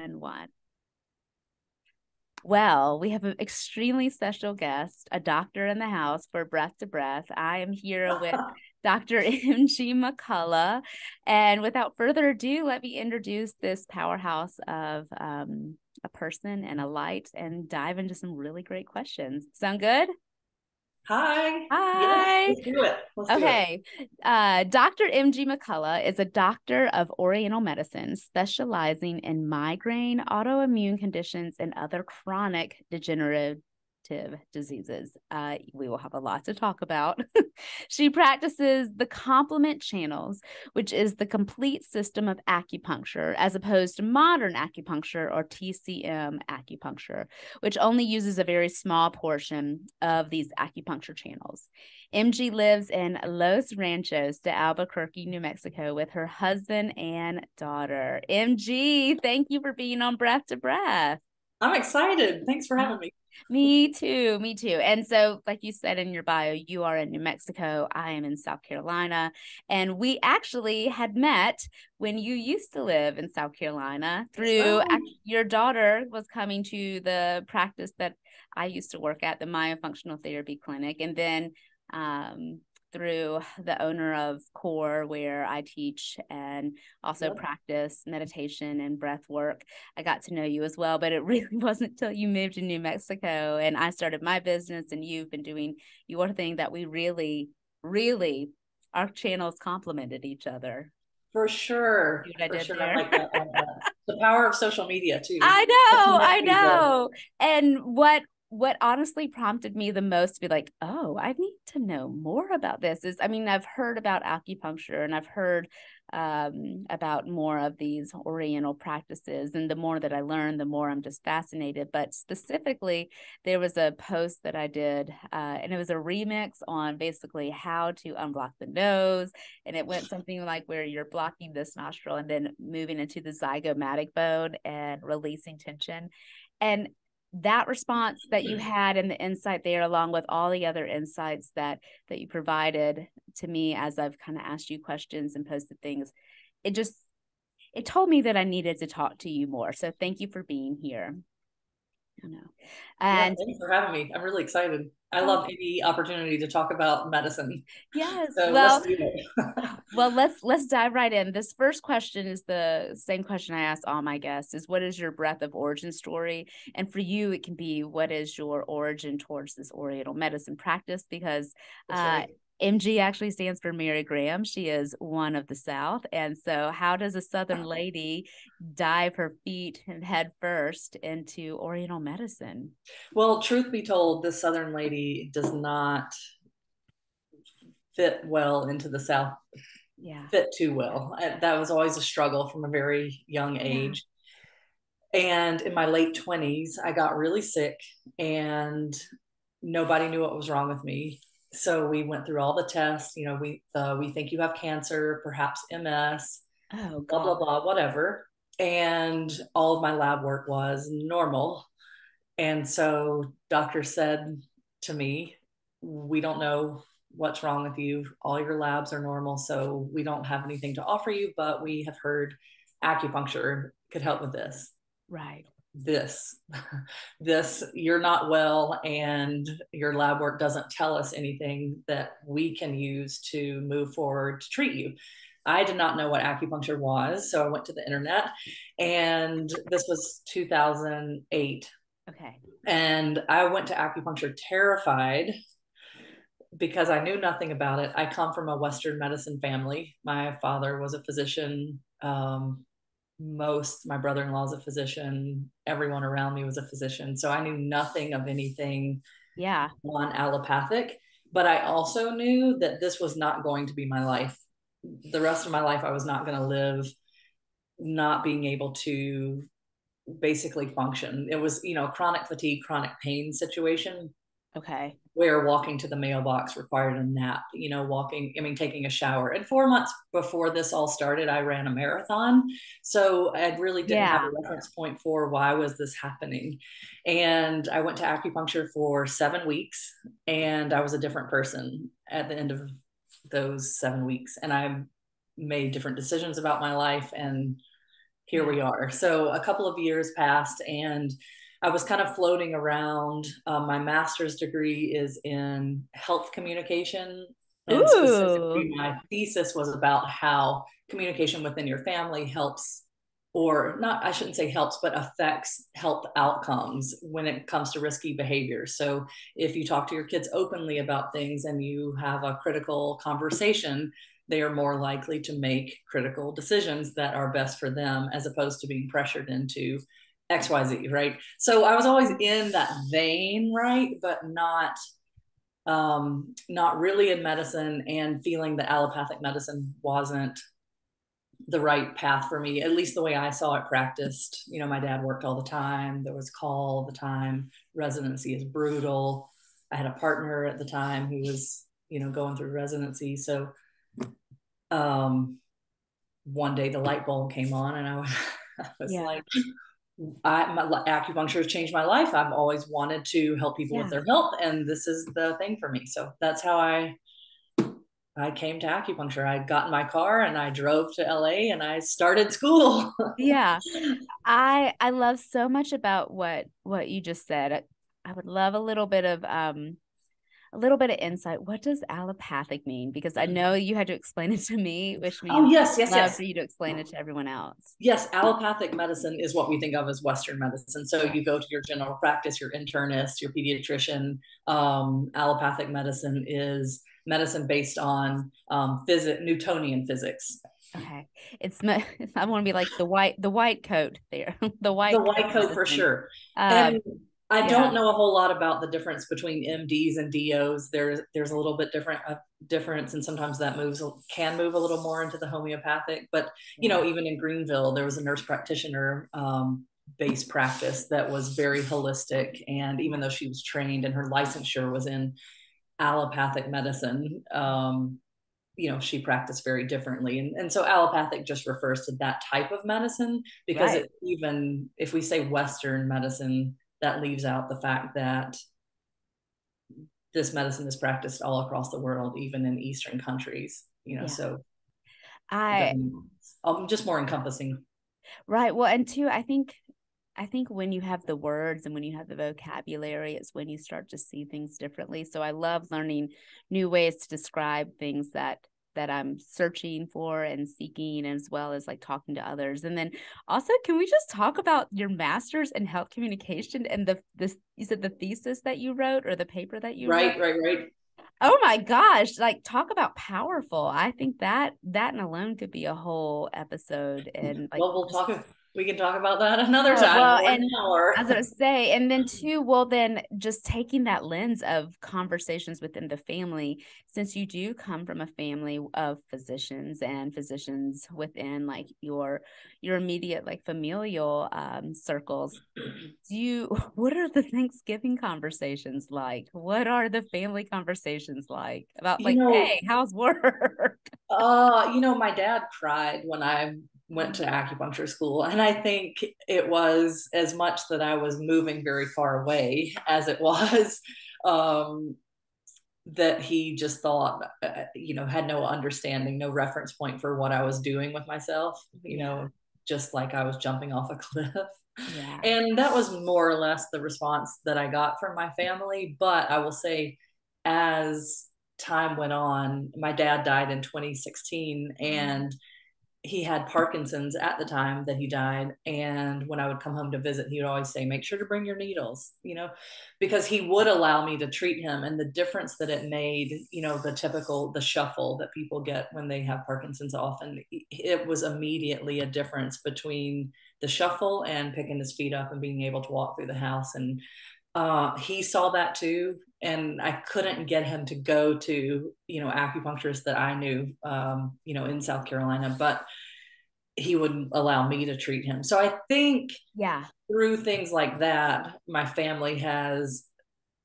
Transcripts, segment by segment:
And one. Well, we have an extremely special guest, a doctor in the house for Breath to Breath. I am here with Dr. M.G. McCullough. And without further ado, let me introduce this powerhouse of a person and a light and dive into some really great questions. Sound good? Hi. Hi. Yes, let's do it. Okay. Dr. M.G. McCullough is a doctor of Oriental Medicine, specializing in migraine, autoimmune conditions, and other chronic degenerative diseases. We will have a lot to talk about. She practices the complement channels, which is the complete system of acupuncture, as opposed to modern acupuncture or TCM acupuncture, which only uses a very small portion of these acupuncture channels. MG lives in Los Ranchos de Albuquerque, New Mexico, with her husband and daughter. MG, thank you for being on Breath to Breath. I'm excited. Thanks for having me. Me too. Me too. And so, like you said in your bio, you are in New Mexico. I am in South Carolina. And we actually had met when you used to live in South Carolina through your daughter was coming to the practice that I used to work at, the myofunctional therapy clinic. And then through the owner of Core, where I teach and also practice meditation and breath work. I got to know you as well, but it really wasn't until you moved to New Mexico and I started my business and you've been doing your thing that we really, really, our channels complemented each other. For sure. See what I For did sure. there? I like that. The power of social media too. I know. And what honestly prompted me the most to be like, oh, I need to know more about this is, I mean, I've heard about acupuncture and I've heard about more of these Oriental practices. And the more that I learn, the more I'm just fascinated. But specifically, there was a post that I did, and it was a remix on basically how to unblock the nose. And it went something like where you're blocking this nostril and then moving into the zygomatic bone and releasing tension. And that response that you had and the insight there, along with all the other insights that you provided to me as I've kind of asked you questions and posted things, it told me that I needed to talk to you more. So thank you for being here. And thanks for having me. I'm really excited. I love any opportunity to talk about medicine. Yes. So Well, let's do it. well, let's dive right in. This first question is the same question I ask all my guests: is what is your breath of origin story? And for you, it can be what is your origin towards this Oriental medicine practice? Because MG actually stands for Mary Graham. She is one of the South. And so how does a Southern lady dive her feet and head first into Oriental medicine? Well, truth be told, this Southern lady does not fit well into the South, fit too well. That was always a struggle from a very young age. And in my late 20s, I got really sick and nobody knew what was wrong with me. So we went through all the tests. You know, we think you have cancer, perhaps MS, blah, blah, blah, whatever. And all of my lab work was normal. And so doctor said to me, we don't know what's wrong with you. All your labs are normal. So we don't have anything to offer you, but we have heard acupuncture could help with this. Right. This you're not well and your lab work doesn't tell us anything that we can use to move forward to treat you. I did not know what acupuncture was, so I went to the internet, and this was 2008. Okay. And I went to acupuncture terrified because I knew nothing about it. I come from a Western medicine family. My father was a physician. My brother-in-law is a physician. Everyone around me was a physician. So I knew nothing of anything on allopathic, but I also knew that this was not going to be my life. The rest of my life, I was not going to live not being able to basically function. It was, chronic fatigue, chronic pain situation. Okay. Where walking to the mailbox required a nap, taking a shower. And 4 months before this all started, I ran a marathon. So I really didn't have a reference point for why was this happening. And I went to acupuncture for 7 weeks and I was a different person at the end of those 7 weeks. And I made different decisions about my life and here we are. So a couple of years passed, and I was kind of floating around. My master's degree is in health communication, and Ooh. specifically my thesis was about how communication within your family helps, or not, I shouldn't say helps, but affects health outcomes when it comes to risky behavior. So if you talk to your kids openly about things and you have a critical conversation, they are more likely to make critical decisions that are best for them, as opposed to being pressured into XYZ, right? So I was always in that vein, right? But not really in medicine, and feeling that allopathic medicine wasn't the right path for me, at least the way I saw it practiced. You know, my dad worked all the time. There was call all the time. Residency is brutal. I had a partner at the time who was, you know, going through residency. So one day the light bulb came on, and I was like, acupuncture has changed my life. I've always wanted to help people with their health, and this is the thing for me. So that's how I came to acupuncture. I got in my car and I drove to LA and I started school. Yeah. I love so much about what you just said. I would love a little bit of insight. What does allopathic mean? Because I know you had to explain it to me, which means yes. love for you to explain it to everyone else. Yes, allopathic medicine is what we think of as Western medicine. So you go to your general practice, your internist, your pediatrician. Allopathic medicine is medicine based on Newtonian physics. Okay, I want to be like the white coat there, the white coat for sure. And I don't know a whole lot about the difference between MDs and DOs. There's a little bit difference, and sometimes that can move a little more into the homeopathic. But you know, even in Greenville, there was a nurse practitioner based practice that was very holistic, and even though she was trained and her licensure was in allopathic medicine, you know, she practiced very differently. And so allopathic just refers to that type of medicine, because even if we say Western medicine, that leaves out the fact that this medicine is practiced all across the world, even in Eastern countries, you know, so just more encompassing. Right. Well, and two, I think when you have the words and when you have the vocabulary, it's when you start to see things differently. So I love learning new ways to describe things that I'm searching for and seeking, as well as like talking to others. And then also, can we just talk about your master's in health communication and you said the thesis that you wrote, or the paper that you wrote? Right. Oh my gosh, like talk about powerful. I think that alone could be a whole episode. And like, well, we can talk about that another time. Well, and I was gonna say, and then too, well, then just taking that lens of conversations within the family, since you do come from a family of physicians and physicians within like your immediate like familial circles. What are the Thanksgiving conversations like? What are the family conversations like about like, hey, how's work? You know, my dad cried when I went to acupuncture school, and I think it was as much that I was moving very far away as it was that he just thought, you know, had no understanding, no reference point for what I was doing with myself, you know, just like I was jumping off a cliff. And that was more or less the response that I got from my family. But I will say, as time went on, my dad died in 2016, and he had Parkinson's at the time that he died. And when I would come home to visit, he would always say, make sure to bring your needles, you know, because he would allow me to treat him. And the difference that it made, you know, the shuffle that people get when they have Parkinson's, often it was immediately a difference between the shuffle and picking his feet up and being able to walk through the house. And he saw that too. And I couldn't get him to go to, you know, acupuncturists that I knew, you know, in South Carolina, but he would allow me to treat him. So I think through things like that, my family has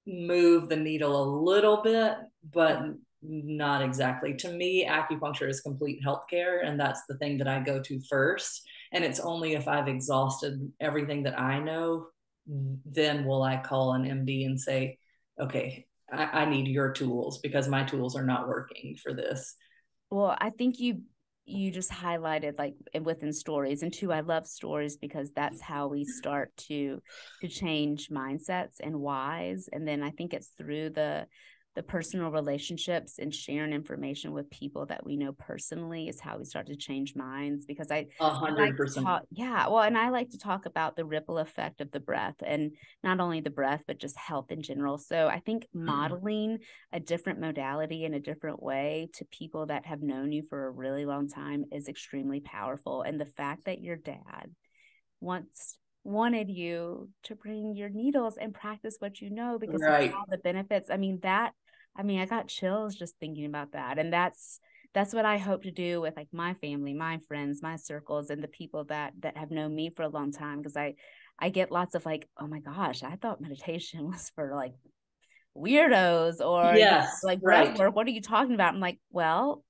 moved the needle a little bit, but not exactly. To me, acupuncture is complete healthcare, and that's the thing that I go to first. And it's only if I've exhausted everything that I know, then will I call an MD and say, okay, I need your tools because my tools are not working for this. Well, I think you you just highlighted, like within stories, and two, I love stories because that's how we start to change mindsets and whys. And then I think it's through the personal relationships and sharing information with people that we know personally is how we start to change minds. Because I like to 100%. talk, yeah, well, and I like to talk about the ripple effect of the breath, and not only the breath, but just health in general. So I think modeling a different modality in a different way to people that have known you for a really long time is extremely powerful. And the fact that your dad wanted you to bring your needles and practice what you know because of all the benefits. I got chills just thinking about that. And that's what I hope to do with like my family, my friends, my circles, and the people that have known me for a long time. Because I get lots of like, oh my gosh, I thought meditation was for like weirdos or like breath work. What are you talking about? I'm like, well,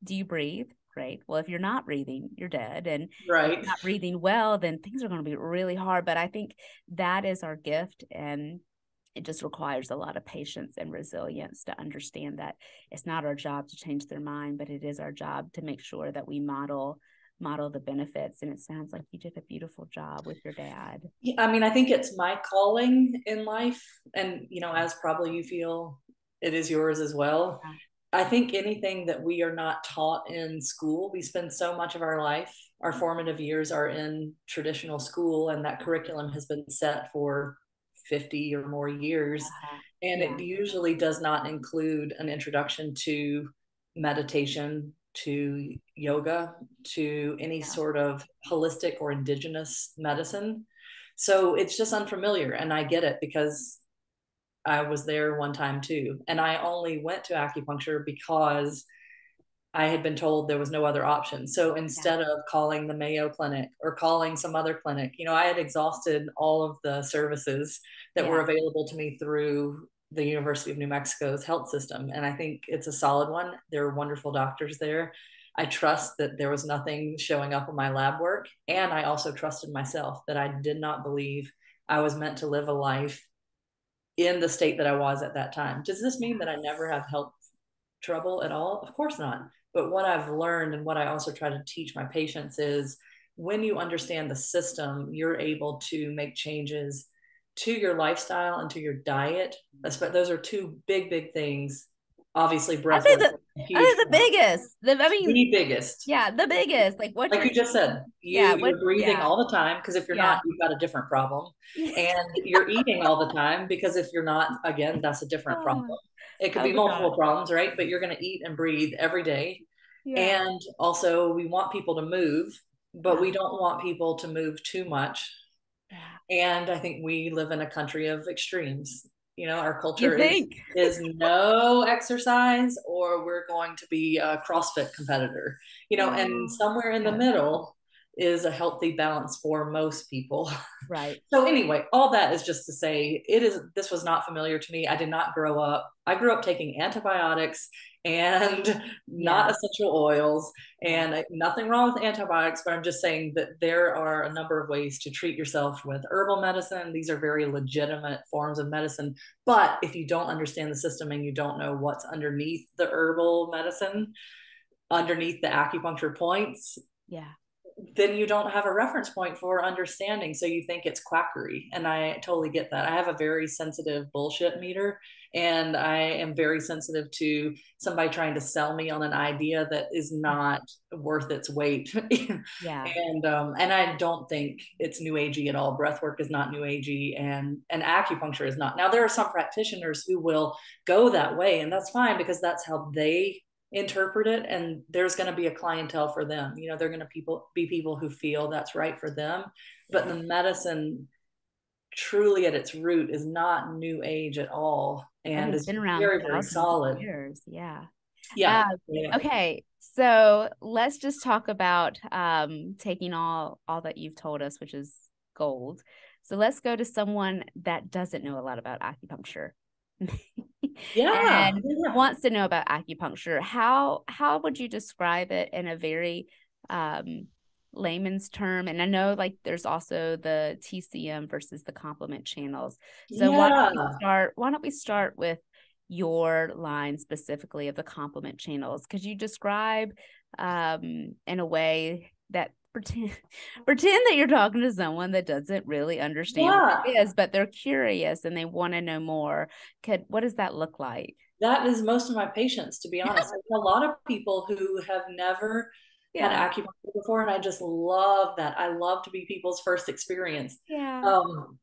do you breathe? Great. Well, if you're not breathing, you're dead. And if you're not breathing well, then things are going to be really hard. But I think that is our gift. And it just requires a lot of patience and resilience to understand that it's not our job to change their mind, but it is our job to make sure that we model the benefits. And it sounds like you did a beautiful job with your dad. Yeah, I mean, I think it's my calling in life. And, as probably you feel it is yours as well. Yeah. I think anything that we are not taught in school, we spend so much of our life, our formative years are in traditional school, and that curriculum has been set for 50 or more years. And it usually does not include an introduction to meditation, to yoga, to any sort of holistic or indigenous medicine. So it's just unfamiliar. And I get it because I was there one time too. And I only went to acupuncture because I had been told there was no other option. So instead of calling the Mayo Clinic or calling some other clinic, I had exhausted all of the services that were available to me through the University of New Mexico's health system. And I think it's a solid one. There are wonderful doctors there. I trust that there was nothing showing up in my lab work. And I also trusted myself that I did not believe I was meant to live a life in the state that I was at that time. Does this mean that I never have health trouble at all? Of course not. But what I've learned and what I also try to teach my patients is when you understand the system, you're able to make changes to your lifestyle and to your diet. Those are two big things. Obviously, breath work. The biggest. The biggest. Yeah, the biggest. Like you just said, you're breathing all the time, because if you're not, you've got a different problem. And you're eating all the time, because if you're not, again, that's a different problem. It could be multiple problems, right? But you're going to eat and breathe every day. And also, we want people to move, but we don't want people to move too much. And I think we live in a country of extremes. Our culture is no exercise, or we're going to be a CrossFit competitor, and somewhere in the middle is a healthy balance for most people. Right. So anyway, all that is just to say this was not familiar to me. I did not grow up. I grew up taking antibiotics and not essential oils, and nothing wrong with antibiotics, but I'm just saying that there are a number of ways to treat yourself with herbal medicine. These are very legitimate forms of medicine. But if you don't understand the system and you don't know what's underneath the herbal medicine, underneath the acupuncture points, then you don't have a reference point for understanding. So you think it's quackery. And I totally get that. I have a very sensitive bullshit meter, and I am very sensitive to somebody trying to sell me on an idea that is not worth its weight. And I don't think it's new agey at all. Breathwork is not new agey, and acupuncture is not. Now, there are some practitioners who will go that way, and that's fine, because that's how they interpret it, and there's going to be a clientele for them. They're going to be people who feel that's right for them. But the medicine, truly at its root, is not new age at all, and it's been around very, very solid years. Yeah. Okay, so let's just talk about taking all that you've told us, which is gold. So let's go to someone that doesn't know a lot about acupuncture. And wants to know about acupuncture. How would you describe it in a very layman's term? And I know like there's also the TCM versus the complement channels. So why don't we start with your line specifically of the complement channels? Could you describe in a way that pretend that you're talking to someone that doesn't really understand what it is, but they're curious and they want to know more. What does that look like? That is most of my patients, to be honest. There's a lot of people who have never had acupuncture before, and I just love that. I love to be people's first experience.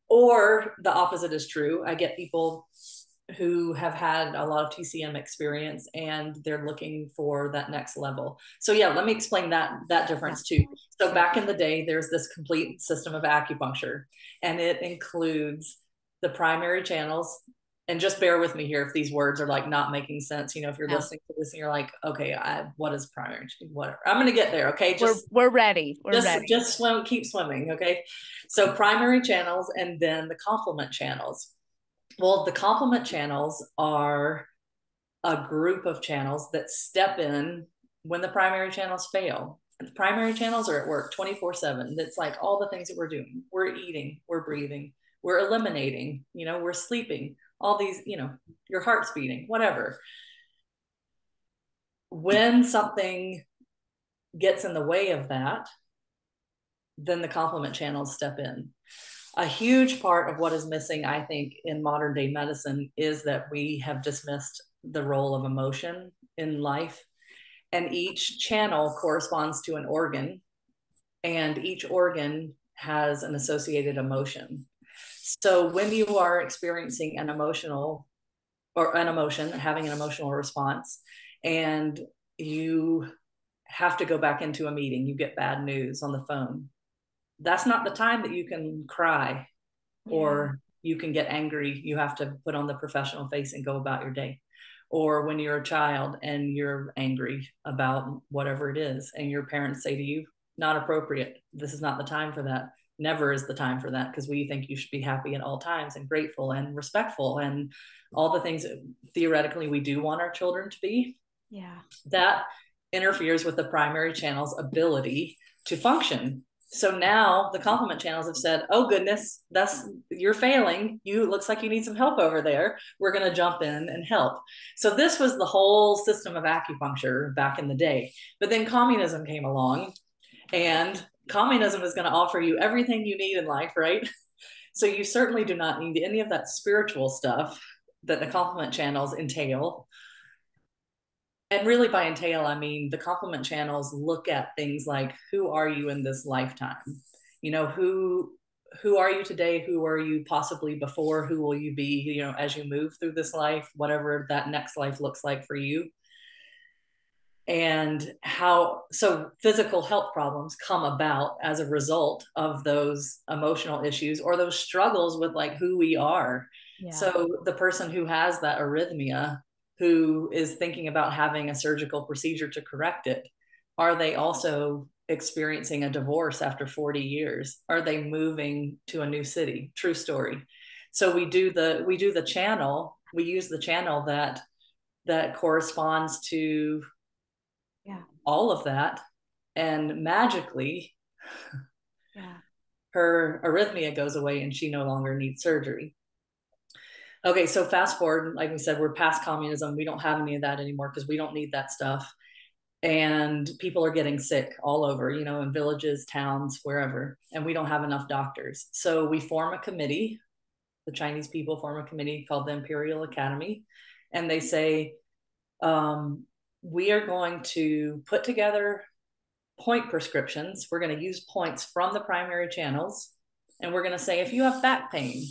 Or the opposite is true. I get people who have had a lot of TCM experience and they're looking for that next level. So yeah, let me explain that difference too. So back in the day, there's this complete system of acupuncture, and it includes the primary channels. And just bear with me here if these words are like not making sense. You know, if you're listening to this and you're like, okay, what is primary? Whatever. I'm going to get there. Okay. We're ready. We're ready. Just swim, keep swimming. Okay. So primary channels and then the complement channels. Well, the complement channels are a group of channels that step in when the primary channels fail. And the primary channels are at work 24/7. That's like all the things that we're doing. We're eating, we're breathing, we're eliminating, we're sleeping, all these, your heart's beating, whatever. When something gets in the way of that, then the complement channels step in. A huge part of what is missing, I think, in modern day medicine is that we have dismissed the role of emotion in life. And each channel corresponds to an organ, and each organ has an associated emotion. So when you are experiencing an emotion, having an emotional response, and you have to go back into a meeting, you get bad news on the phone, that's not the time that you can cry or you can get angry. You have to put on the professional face and go about your day. Or when you're a child and you're angry about whatever it is, and your parents say to you, not appropriate. This is not the time for that. Never is the time for that, because we think you should be happy at all times and grateful and respectful and all the things that theoretically we do want our children to be. That interferes with the primary channel's ability to function. So now the complement channels have said, oh goodness, you're failing. Looks like you need some help over there. We're going to jump in and help. So this was the whole system of acupuncture back in the day. But then communism came along, and communism is going to offer you everything you need in life, right? So you certainly do not need any of that spiritual stuff that the complement channels entail. And really by entail, I mean, the complement channels look at things like, who are you in this lifetime? Who are you today? Who are you possibly before? Who will you be, as you move through this life, whatever that next life looks like for you? And so physical health problems come about as a result of those emotional issues or those struggles with like who we are. So the person who has that arrhythmia, who is thinking about having a surgical procedure to correct it, are they also experiencing a divorce after 40 years? Are they moving to a new city? True story. So we use the channel that corresponds to all of that, and magically her arrhythmia goes away and she no longer needs surgery. Okay, so fast forward, like we said, we're past communism. We don't have any of that anymore because we don't need that stuff. And people are getting sick all over, in villages, towns, wherever. And we don't have enough doctors. So we form a committee. The Chinese people form a committee called the Imperial Academy. And they say, we are going to put together point prescriptions. We're going to use points from the primary channels. And we're going to say, if you have back pain,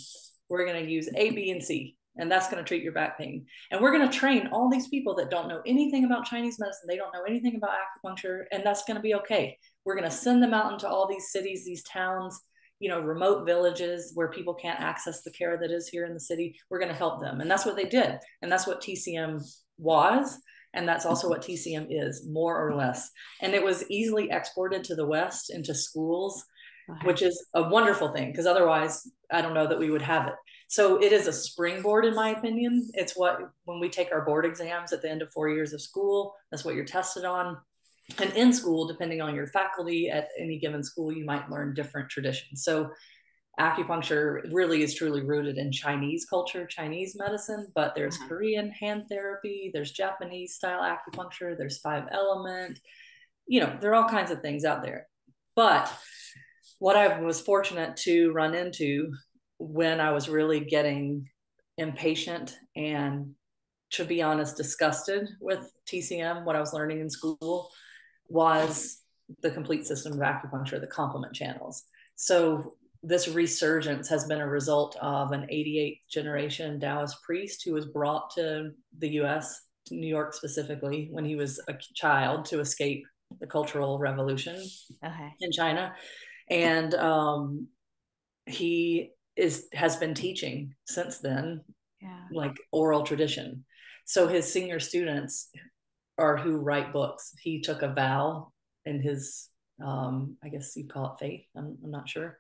we're going to use A, B, and C, and that's going to treat your back pain. And we're going to train all these people that don't know anything about Chinese medicine. They don't know anything about acupuncture, and that's going to be okay. We're going to send them out into all these cities, these towns, remote villages where people can't access the care that is here in the city. We're going to help them. And that's what they did. And that's what TCM was. And that's also what TCM is, more or less. And it was easily exported to the West into schools, which is a wonderful thing, because otherwise I don't know that we would have it. So it is a springboard, in my opinion. It's when we take our board exams at the end of 4 years of school, that's what you're tested on. And in school, depending on your faculty at any given school, you might learn different traditions. So acupuncture really is truly rooted in Chinese culture, Chinese medicine, but there's Korean hand therapy, there's Japanese style acupuncture, there's 5-element, there are all kinds of things out there. But what I was fortunate to run into when I was really getting impatient and, to be honest, disgusted with TCM, what I was learning in school, was the complete system of acupuncture, the complement channels. So this resurgence has been a result of an 88th generation Taoist priest who was brought to the US, to New York specifically, when he was a child to escape the Cultural Revolution in China. And he has been teaching since then, like oral tradition. So his senior students are who write books. He took a vow in his, I guess you call it faith, I'm not sure,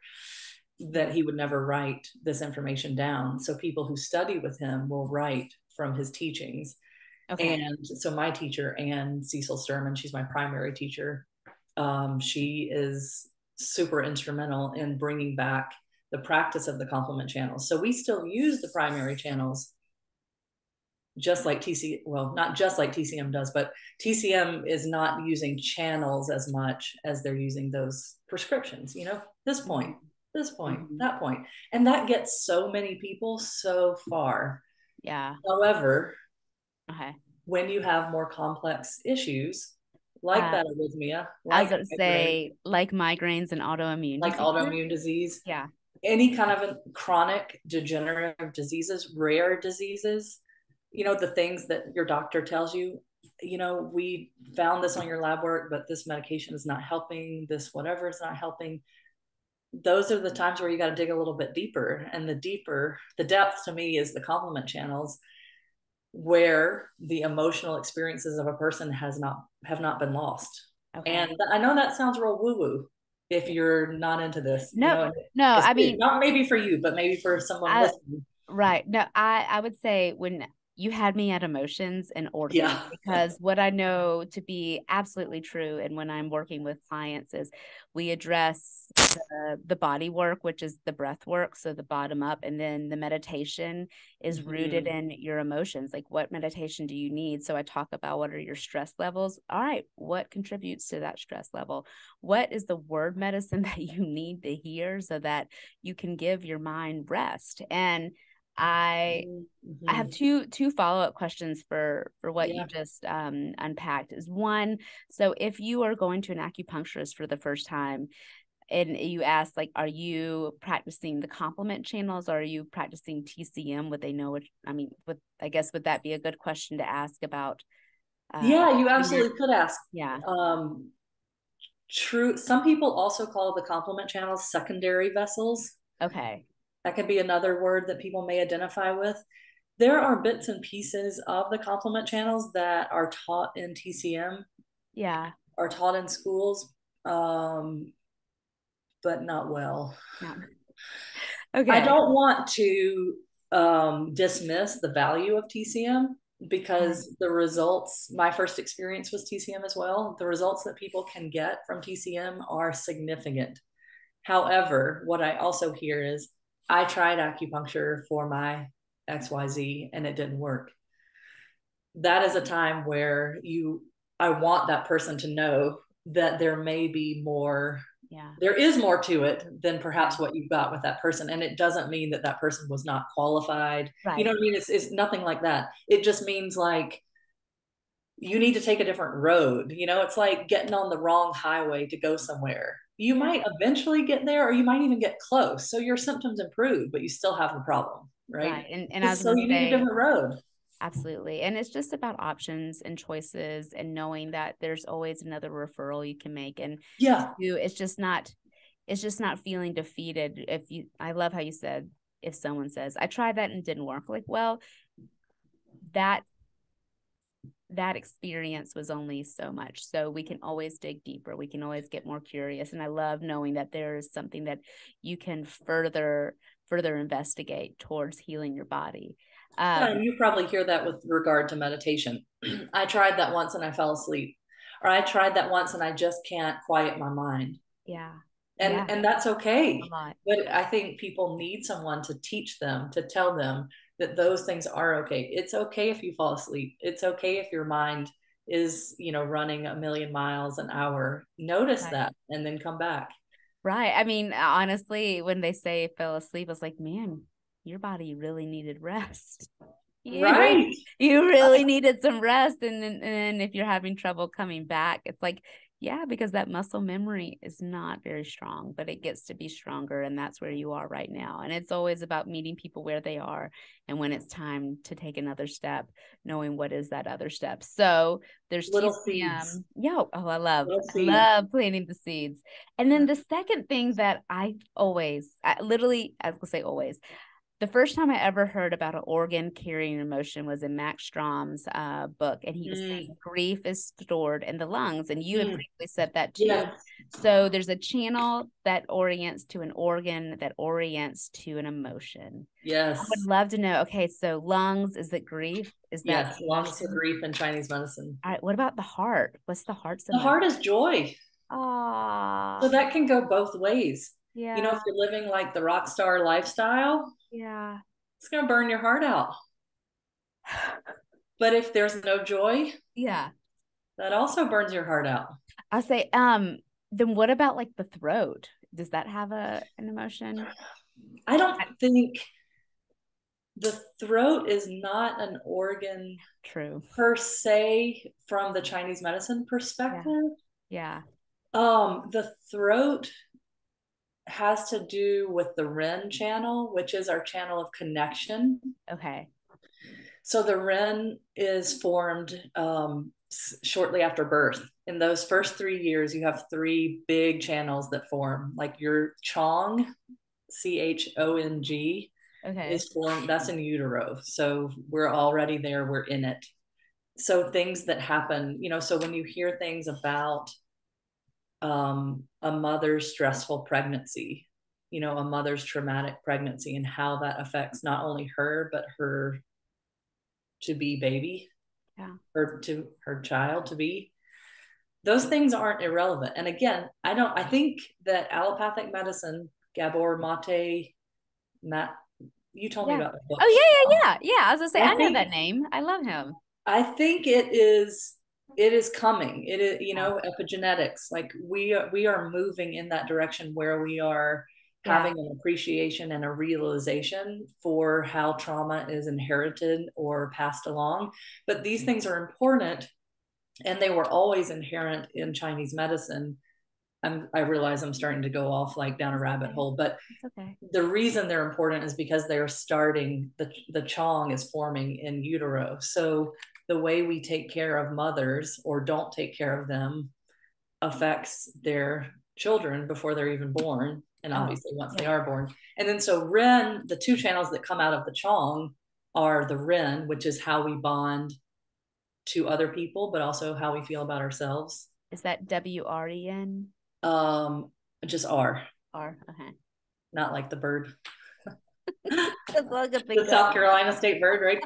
that he would never write this information down. So people who study with him will write from his teachings. And so my teacher, Anne Cecil Sturman, she's my primary teacher. She is super instrumental in bringing back the practice of the complement channels. So we still use the primary channels, just like not just like TCM does, but TCM is not using channels as much as they're using those prescriptions, this point, that point. And that gets so many people so far. Yeah. However, when you have more complex issues, like that arrhythmia, like I was say, like migraines and autoimmune disease. Yeah. Any kind of chronic degenerative diseases, rare diseases, the things that your doctor tells you, we found this on your lab work, but this medication is not helping, this whatever is not helping. Those are the times where you got to dig a little bit deeper. And the depth to me is the complement channels, where the emotional experiences of a person have not been lost. And I know that sounds real woo-woo if you're not into this. No, I mean, not maybe for you, but maybe for someone listening. Right. No, I would say when you had me at emotions and organs, because what I know to be absolutely true, and when I'm working with clients, is we address the body work, which is the breath work, so the bottom up, and then the meditation is rooted in your emotions. Like, what meditation do you need? So I talk about, what are your stress levels? All right, what contributes to that stress level? What is the word medicine that you need to hear so that you can give your mind rest? And I have two follow-up questions for what you just unpacked. Is one, so if you are going to an acupuncturist for the first time and you ask, like, are you practicing the complement channels, or are you practicing TCM? Would they know what, I guess, would that be a good question to ask about? You absolutely could ask. Yeah. True. Some people also call the complement channels secondary vessels. Okay. That could be another word that people may identify with. There are bits and pieces of the complement channels that are taught in TCM. Yeah. Are taught in schools, but not well. Okay. I don't want to dismiss the value of TCM, because the results, my first experience was TCM as well. The results that people can get from TCM are significant. However, what I also hear is, I tried acupuncture for my XYZ and it didn't work. That is a time where I want that person to know that there may be more. There is more to it than perhaps what you've got with that person. And it doesn't mean that that person was not qualified. Right. You know what I mean? It's nothing like that. It just means, like, you need to take a different road. It's like getting on the wrong highway to go somewhere. You might eventually get there, or you might even get close. So your symptoms improve, but you still have the problem, right? And I was so you need a different road. Absolutely. And it's just about options and choices, and knowing that there's always another referral you can make. And it's just not feeling defeated. I love how you said, if someone says, I tried that and it didn't work, like, well, that experience was only so much. So we can always dig deeper. We can always get more curious. And I love knowing that there is something that you can further investigate towards healing your body. And you probably hear that with regard to meditation. I tried that once and I fell asleep, or I tried that once and I just can't quiet my mind. And that's okay. But I think people need someone to teach them, to tell them that those things are okay. It's okay if you fall asleep. It's okay if your mind is, running 1,000,000 miles an hour. Notice Right. that and then come back. Right. I mean, honestly, when they say fell asleep, I was like, man, your body really needed rest. Right. You really needed some rest. And if you're having trouble coming back, it's like, yeah, because that muscle memory is not very strong, but it gets to be stronger. And that's where you are right now. And it's always about meeting people where they are. And when it's time to take another step, knowing what is that other step. So there's Little seeds. TCM. Yeah. Oh, I Little I seeds. love planting the seeds. And then the second thing that I literally, I will say always, the first time I ever heard about an organ carrying emotion was in Max Strom's book, and he was saying grief is stored in the lungs, and you had briefly said that too. Yes. So there's a channel that orients to an organ that orients to an emotion. Yes. I would love to know. Okay, so lungs, is it grief? Is that yes? Lungs for grief in Chinese medicine. All right. What about the heart? What's the heart's The emotion? heart is joy. Ah, So that can go both ways. yeah, If you're living like the rock star lifestyle, yeah. it's going to burn your heart out. But if there's no joy, Yeah. that also burns your heart out. I'll say, then what about like the throat? Does that have an emotion? I don't think the throat is not an organ True. per se from the Chinese medicine perspective. Yeah. The throat has to do with the Ren channel, which is our channel of connection. Okay. So the Ren is formed shortly after birth. In those first 3 years, you have 3 big channels that form, like your Chong, Chong, Okay. is formed. That's in utero. So we're already there. We're in it. So things that happen, so when you hear things about a mother's stressful pregnancy, a mother's traumatic pregnancy, and how that affects not only her, but her to be baby, or to her child to be, those things aren't irrelevant. And again, I think that allopathic medicine, Gabor Mate, Matt, you told me about the book. Oh, yeah. I was gonna say, I know think that name. I love him. I think it is coming. It is, epigenetics. Like we are moving in that direction where we are having an appreciation and a realization for how trauma is inherited or passed along. But these things are important, and they were always inherent in Chinese medicine. I realize I'm starting to go off like down a rabbit hole, but the reason they're important is because they're starting, the Chong is forming in utero. So the way we take care of mothers or don't take care of them affects their children before they're even born, and obviously once they are born. And then so Ren, the 2 channels that come out of the Chong are the Ren, which is how we bond to other people, but also how we feel about ourselves. Is that WREN? Just R. R. Okay. Not like the bird. The South Carolina state bird, right?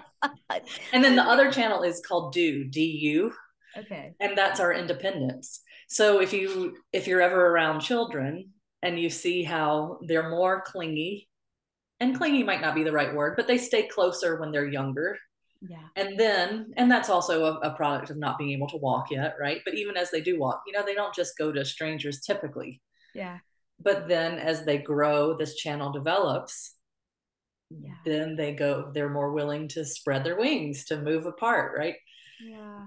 And then the other channel is called DU. Okay. And that's our independence. So if you're ever around children and you see how they're more clingy, and clingy might not be the right word, but they stay closer when they're younger. Yeah. And that's also a product of not being able to walk yet, right? But even as they do walk, they don't just go to strangers typically. Yeah. But then as they grow, this channel develops. Yeah. Then they're more willing to spread their wings, to move apart, right? Yeah.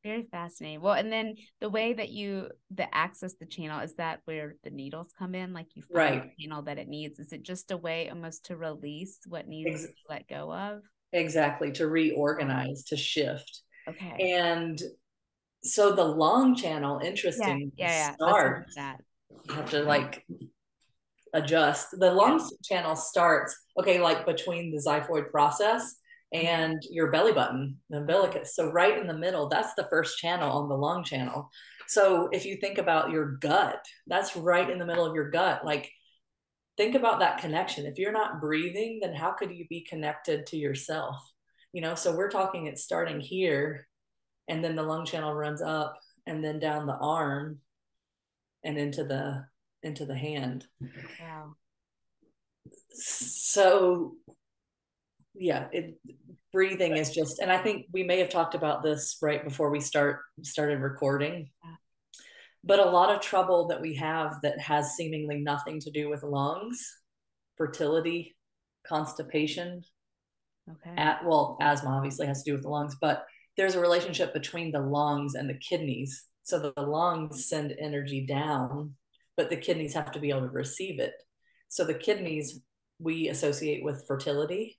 Very fascinating. Well, and then the way that access the channel, is that where the needles come in? Like you find the channel that it needs. Is it just a way almost to release what needs to be let go of? Exactly, to reorganize, to shift. Okay. And so the lung channel, interesting, starts. You have to like adjust. The lung channel starts, like between the xiphoid process and your belly button, the umbilicus. So right in the middle, that's the first channel on the lung channel. So if you think about your gut, that's right in the middle of your gut. Like, think about that connection. If you're not breathing, then how could you be connected to yourself? So we're talking, it's starting here, and then the lung channel runs up and then down the arm and into the hand. Wow. So yeah, breathing is just, and I think we may have talked about this right before we started recording, but a lot of trouble that we have that has seemingly nothing to do with lungs, fertility, constipation, well, asthma obviously has to do with the lungs, but there's a relationship between the lungs and the kidneys. So the lungs send energy down, but the kidneys have to be able to receive it. So the kidneys we associate with fertility.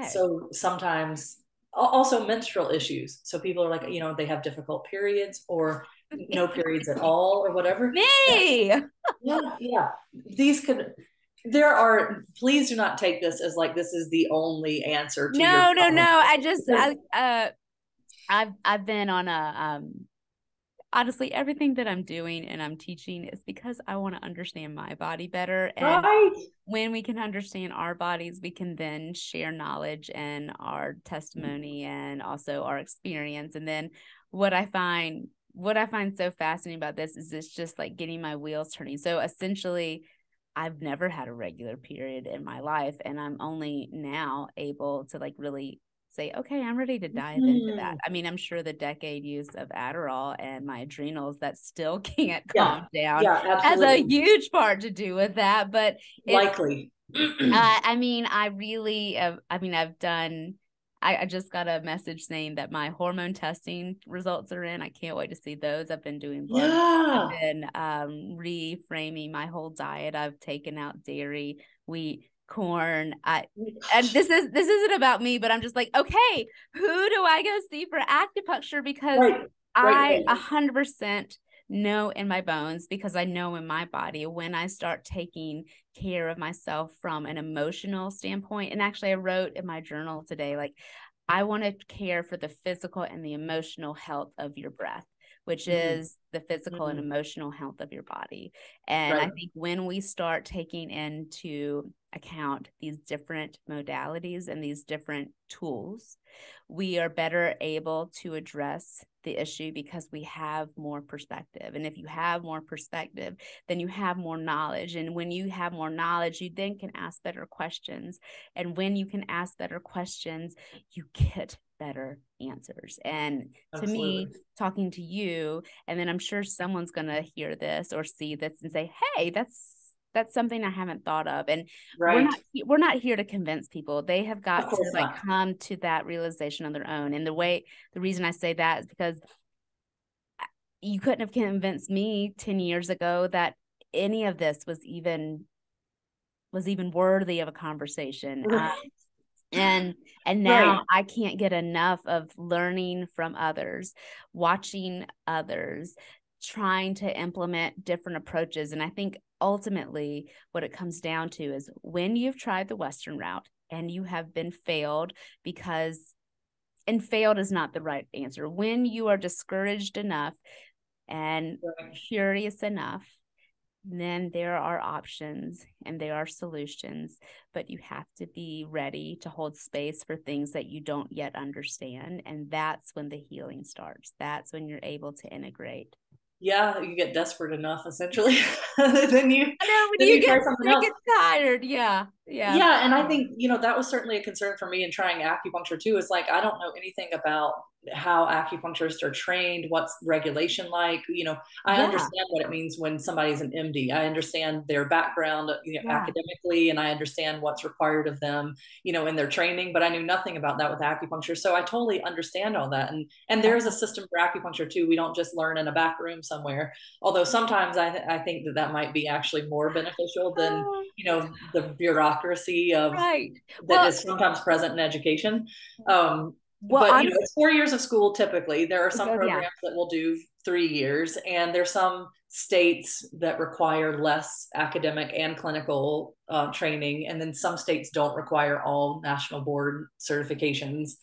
So sometimes also menstrual issues. So people are like, they have difficult periods or no periods at all or whatever. Me. Yeah. Please do not take this as like this is the only answer to your problem. No. I've been on a honestly, everything that I'm doing and I'm teaching is because I want to understand my body better. And when we can understand our bodies, we can then share knowledge and our testimony and also our experience. And then what I find so fascinating about this is it's just like getting my wheels turning. So essentially, I've never had a regular period in my life, and I'm only now able to like really say, okay, I'm ready to dive into that. I mean, I'm sure the decade use of Adderall and my adrenals that still can't calm down has a huge part to do with that. But likely, I mean, I just got a message saying that my hormone testing results are in. I can't wait to see those. I've been doing blood. I've been reframing my whole diet. I've taken out dairy, wheat, corn. And this isn't about me, but I'm just like, okay, who do I go see for acupuncture? Because I 100% know in my bones, because I know in my body when I start taking care of myself from an emotional standpoint. And actually I wrote in my journal today, like, I want to care for the physical and the emotional health of your breath, which is the physical and emotional health of your body. And I think when we start taking into account these different modalities and these different tools, we are better able to address the issue because we have more perspective. And if you have more perspective, then you have more knowledge. And when you have more knowledge, you then can ask better questions. And when you can ask better questions, you get better answers. And to me, talking to you, and then I'm sure someone's going to hear this or see this and say, hey, that's something I haven't thought of. And we're not here to convince people. They have got to like come to that realization on their own. And the reason I say that is because you couldn't have convinced me 10 years ago that any of this was even worthy of a conversation. And now I can't get enough of learning from others, watching others, trying to implement different approaches. And I think ultimately what it comes down to is when you've tried the Western route and you have been failed and failed is not the right answer. When you are discouraged enough and curious enough, then there are options and there are solutions, but you have to be ready to hold space for things that you don't yet understand. And that's when the healing starts. That's when you're able to integrate. Yeah, you get desperate enough, essentially. then you get tired. Yeah. And I think that was certainly a concern for me in trying acupuncture too. Is like I don't know anything about how acupuncturists are trained, what's regulation like. I understand what it means when somebody's an MD. I understand their background academically, and I understand what's required of them in their training, but I knew nothing about that with acupuncture. So I totally understand all that. And there's a system for acupuncture too. We don't just learn in a back room somewhere, although sometimes I think that might be actually more beneficial than the bureaucracy of that is sometimes present in education. But it's 4 years of school typically. There are some programs that will do 3 years, and there's some states that require less academic and clinical training, and then some states don't require all national board certifications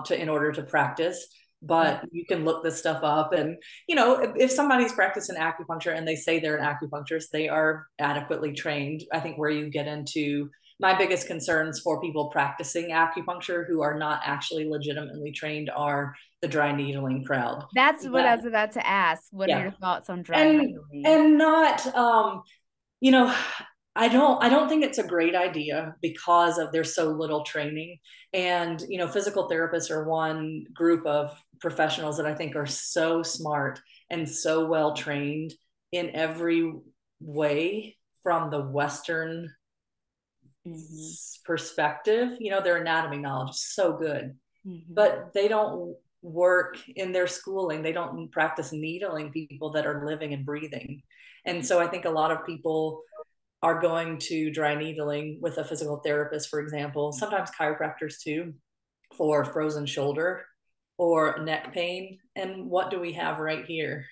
in order to practice. But you can look this stuff up, and if somebody's practicing acupuncture and they say they're an acupuncturist, they are adequately trained. I think where you get into my biggest concerns for people practicing acupuncture who are not actually legitimately trained are the dry needling crowd. That's what I was about to ask. What are your thoughts on dry needling? And not, I don't think it's a great idea because of there's so little training. And, physical therapists are one group of professionals that I think are so smart and so well trained in every way from the Western perspective. Their anatomy knowledge is so good, but they don't work in their schooling. They don't practice needling people that are living and breathing. And so I think a lot of people are going to dry needling with a physical therapist, for example, sometimes chiropractors too, for frozen shoulder or neck pain. And what do we have right here?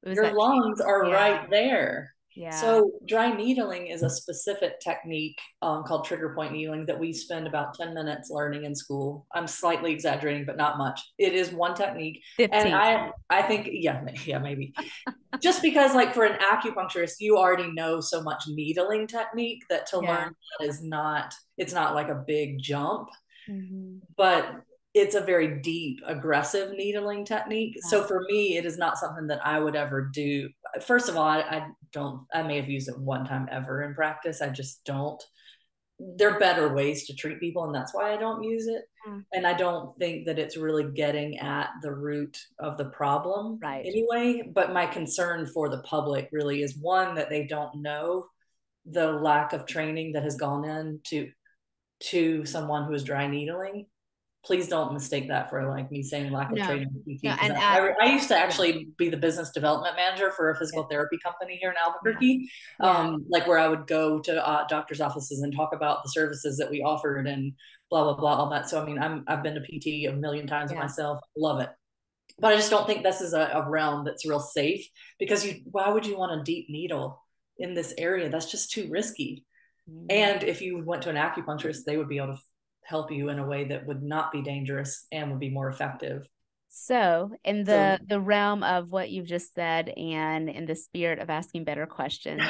Your lungs are right there. Yeah. So dry needling is a specific technique called trigger point needling that we spend about 10 minutes learning in school. I'm slightly exaggerating, but not much. It is one technique. 15. And I think, yeah, maybe. Just because like for an acupuncturist, you already know so much needling technique that to learn that it's not like a big jump, but it's a very deep, aggressive needling technique. So for me, it is not something that I would ever do. First of all, I may have used it one time ever in practice. I just don't. There are better ways to treat people, and that's why I don't use it. And I don't think that it's really getting at the root of the problem anyway. But my concern for the public really is one, that they don't know the lack of training that has gone into someone who is dry needling. Please don't mistake that for like me saying lack of training with PT. And I used to actually be the business development manager for a physical therapy company here in Albuquerque, like where I would go to doctors' offices and talk about the services that we offered and blah, blah, blah, all that. So, I mean, I've been to PT a million times myself. Love it. But I just don't think this is a realm that's real safe, because why would you want a deep needle in this area? That's just too risky. And if you went to an acupuncturist, they would be able to help you in a way that would not be dangerous and would be more effective. So in the realm of what you've just said, and in the spirit of asking better questions,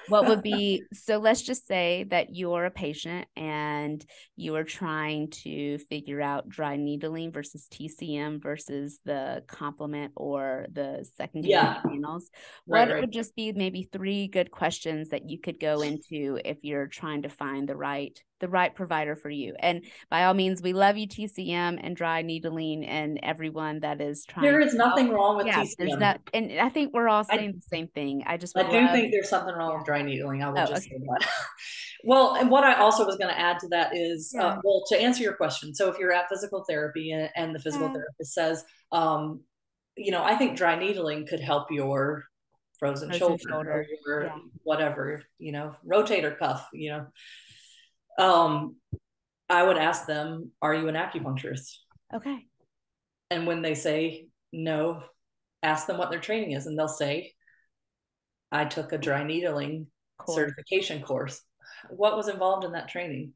what would be, so let's just say that you're a patient and you are trying to figure out dry needling versus TCM versus the complement or the secondary channels. What would just be maybe 3 good questions that you could go into if you're trying to find the right provider for you? And by all means, we love you, TCM and dry needling and everyone that is trying. There is nothing wrong with TCM. There's not, and I think we're all saying the same thing. I do think there's something wrong with dry needling. I will just say that. Well, and what I also was going to add to that is, well, to answer your question. So if you're at physical therapy and the physical therapist says, I think dry needling could help your frozen shoulder or your whatever, rotator cuff, I would ask them, are you an acupuncturist? Okay. And when they say no, ask them what their training is. And they'll say, I took a dry needling certification course. What was involved in that training?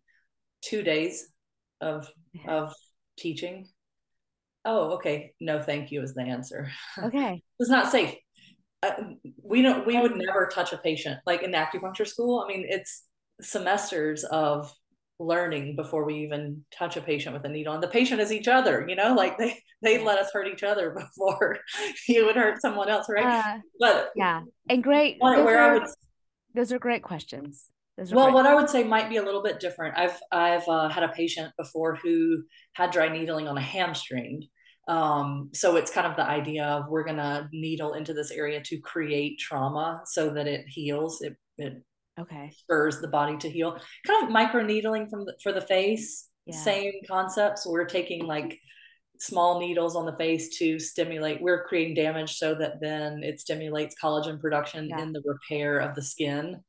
2 days of teaching. Oh, okay. No, thank you is the answer. Okay. It's not safe. We would never touch a patient like in acupuncture school. I mean, it's semesters of learning before we even touch a patient with a needle, and the patient is each other, like they let us hurt each other before you would hurt someone else, right? But and great, those are great questions. What I would say might be a little bit different. I've had a patient before who had dry needling on a hamstring. So it's kind of the idea of we're going to needle into this area to create trauma so that it heals. It spurs the body to heal. Kind of micro needling for the face. Same concepts. We're taking like small needles on the face to stimulate. We're creating damage so that then it stimulates collagen production in the repair of the skin.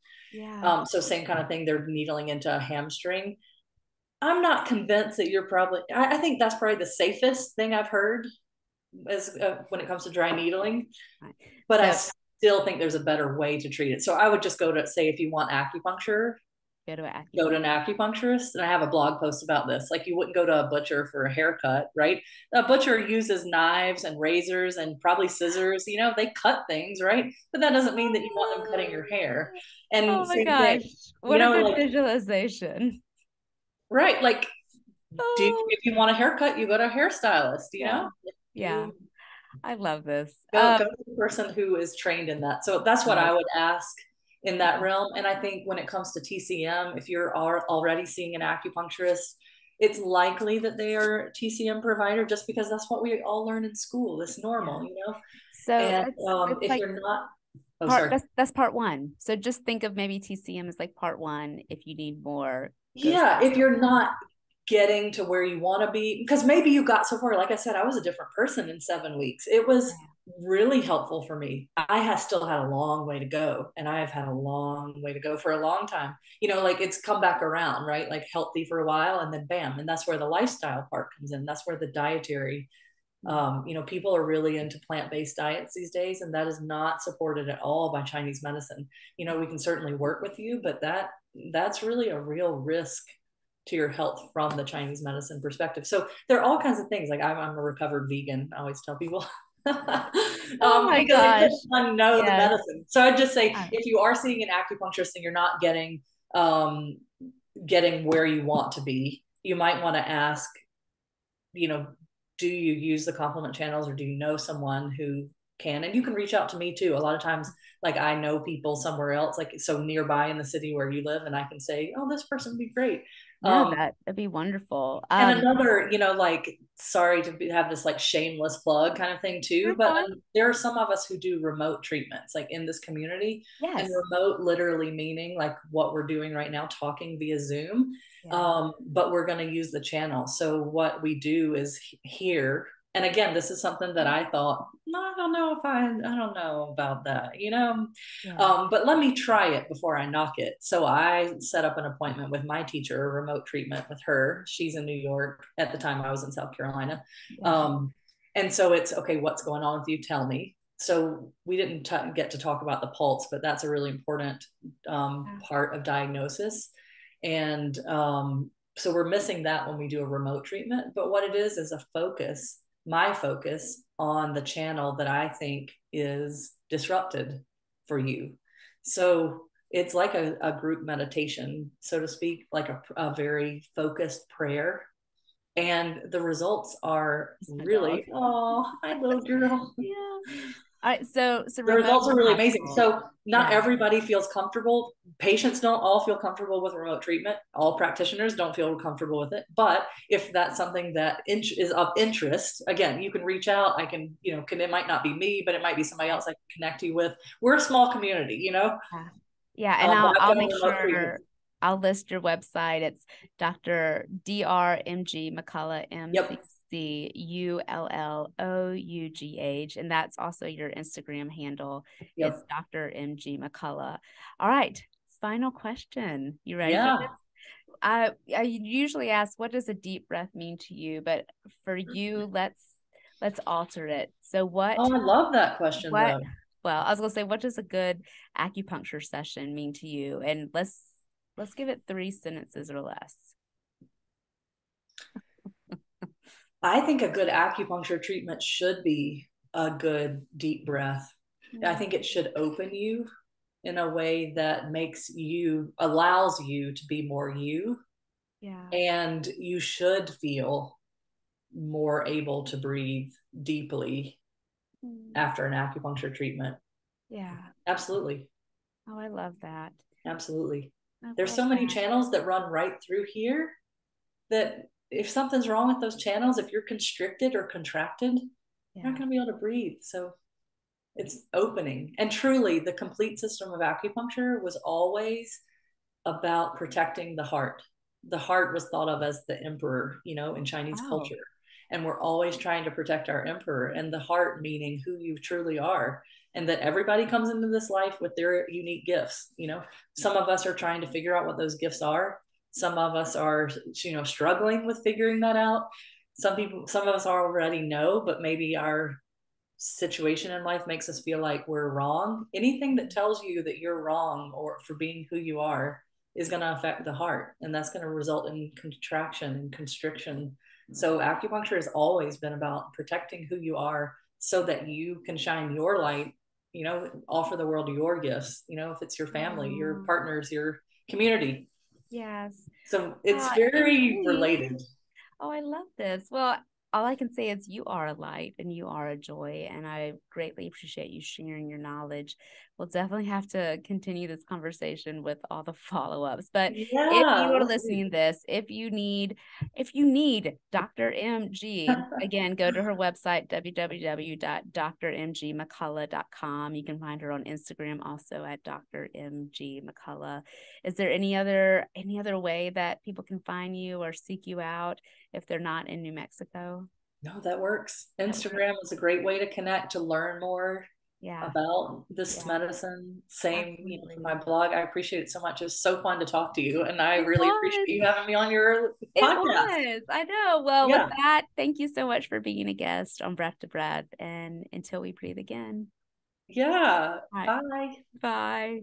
So same kind of thing. They're needling into a hamstring. I'm not convinced that you're probably, I think that's probably the safest thing I've heard as when it comes to dry needling, but I still think there's a better way to treat it. So I would just go to, say, if you want acupuncture, go to an acupuncturist. And I have a blog post about this. Like, you wouldn't go to a butcher for a haircut, right? A butcher uses knives and razors and probably scissors, they cut things, right? But that doesn't mean that you want them cutting your hair. And oh my gosh, what a good visualization. Right. Like, if you want a haircut, you go to a hairstylist, know? Yeah. I love this. Go to the person who is trained in that. So that's what I would ask. in that realm. And I think when it comes to TCM, if you're already seeing an acupuncturist, it's likely that they are a TCM provider, just because that's what we all learn in school. It's normal, you know? So And that's if like you're not, oh, part, sorry. that's part one. So just think of maybe TCM as like part one. If you need more, go Yeah, if you're not getting to where you want to be, because maybe you got so far. Like I said, I was a different person in 7 weeks. It was really helpful for me. I have still had a long way to go, and I have had a long way to go for a long time. You know, like it's come back around, right? Like healthy for a while, and then bam, and that's where the lifestyle part comes in. That's where the dietary, you know, people are really into plant-based diets these days, and that is not supported at all by Chinese medicine. You know, we can certainly work with you, but that's really a real risk to your health from the Chinese medicine perspective. So there are all kinds of things. Like I'm a recovered vegan. I always tell people. Oh my Because it gosh. doesn't know the Yes. medicine. So I'd just say, if you are seeing an acupuncturist and you're not um, getting where you want to be, you might want to ask, you know, do you use the complement channels, or do you know someone who can? And you can reach out to me too. A lot of times, like I know people somewhere else, like so nearby in the city where you live, and I can say, oh, this person would be great. No, that'd be wonderful. And another, you know, like, sorry to have this like shameless plug kind of thing too, but there are some of us who do remote treatments like in this community. Yes. And remote literally meaning like what we're doing right now, talking via Zoom. But we're going to use the channel. So what we do is here, and again, this is something that I thought, no, I don't know about that, you know. But let me try it before I knock it. So I set up an appointment with my teacher, a remote treatment with her. She's in New York. At the time I was in South Carolina. And so it's, okay, what's going on with you? Tell me. So we didn't get to talk about the pulse, but that's a really important part of diagnosis. And so we're missing that when we do a remote treatment. But what it is a focus, my focus on the channel that I think is disrupted for you. So it's like a group meditation, so to speak, like a very focused prayer. And the results are really, oh, hi, little girl. Yeah. All right, so the results are really amazing. So not Yeah. everybody feels comfortable. Patients don't all feel comfortable with remote treatment. All practitioners don't feel comfortable with it. But if that's something that is of interest, again, you can reach out. I can, you know, it might not be me, but it might be somebody else I can connect you with. We're a small community, you know? Yeah, and I'll make sure I'll list your website. It's Dr. DRMG McCullough, McCullough, and that's also your Instagram handle. It's Dr. MG McCullough. All right, final question. You ready for this? I usually ask, what does a deep breath mean to you? But for you, let's alter it. So what? Oh, I love that question. Though. Well, I was gonna say, what does a good acupuncture session mean to you? And let's give it 3 sentences or less. I think a good acupuncture treatment should be a good deep breath. I think it should open you in a way that allows you to be more you. Yeah. And you should feel more able to breathe deeply after an acupuncture treatment. Yeah. Absolutely. Oh, I love that. Absolutely. There's so many channels that run right through here that if something's wrong with those channels, if you're constricted or contracted, you're not going to be able to breathe. So it's opening. And truly, the complete system of acupuncture was always about protecting the heart. The heart was thought of as the emperor, you know, in Chinese culture. And we're always trying to protect our emperor, and the heart meaning who you truly are. And that everybody comes into this life with their unique gifts. You know, some of us are trying to figure out what those gifts are. Some of us are, you know, struggling with figuring that out. Some of us already know, but maybe our situation in life makes us feel like we're wrong. Anything that tells you that you're wrong or for being who you are is going to affect the heart, and that's going to result in contraction and constriction. So acupuncture has always been about protecting who you are so that you can shine your light, you know, offer the world your gifts, you know, if it's your family, your partners, your community. Yes. So it's very related. Oh, I love this. Well, all I can say is you are a light and you are a joy, and I greatly appreciate you sharing your knowledge we'll definitely have to continue this conversation with all the follow-ups. But if Yeah, you are listening to this, if you need Dr. MG, again, go to her website, www.drmgmccullough.com. You can find her on Instagram also at Dr. MG McCullough. Is there any other way that people can find you or seek you out if they're not in New Mexico? No, that works. Instagram is a great way to connect, to learn more about this medicine. Same, for my blog. I appreciate it so much. It was so fun to talk to you, and I really appreciate you having me on your podcast. It was. I know. Well, with that, thank you so much for being a guest on Breath to Breath. And until we breathe again. Yeah. Bye. Bye.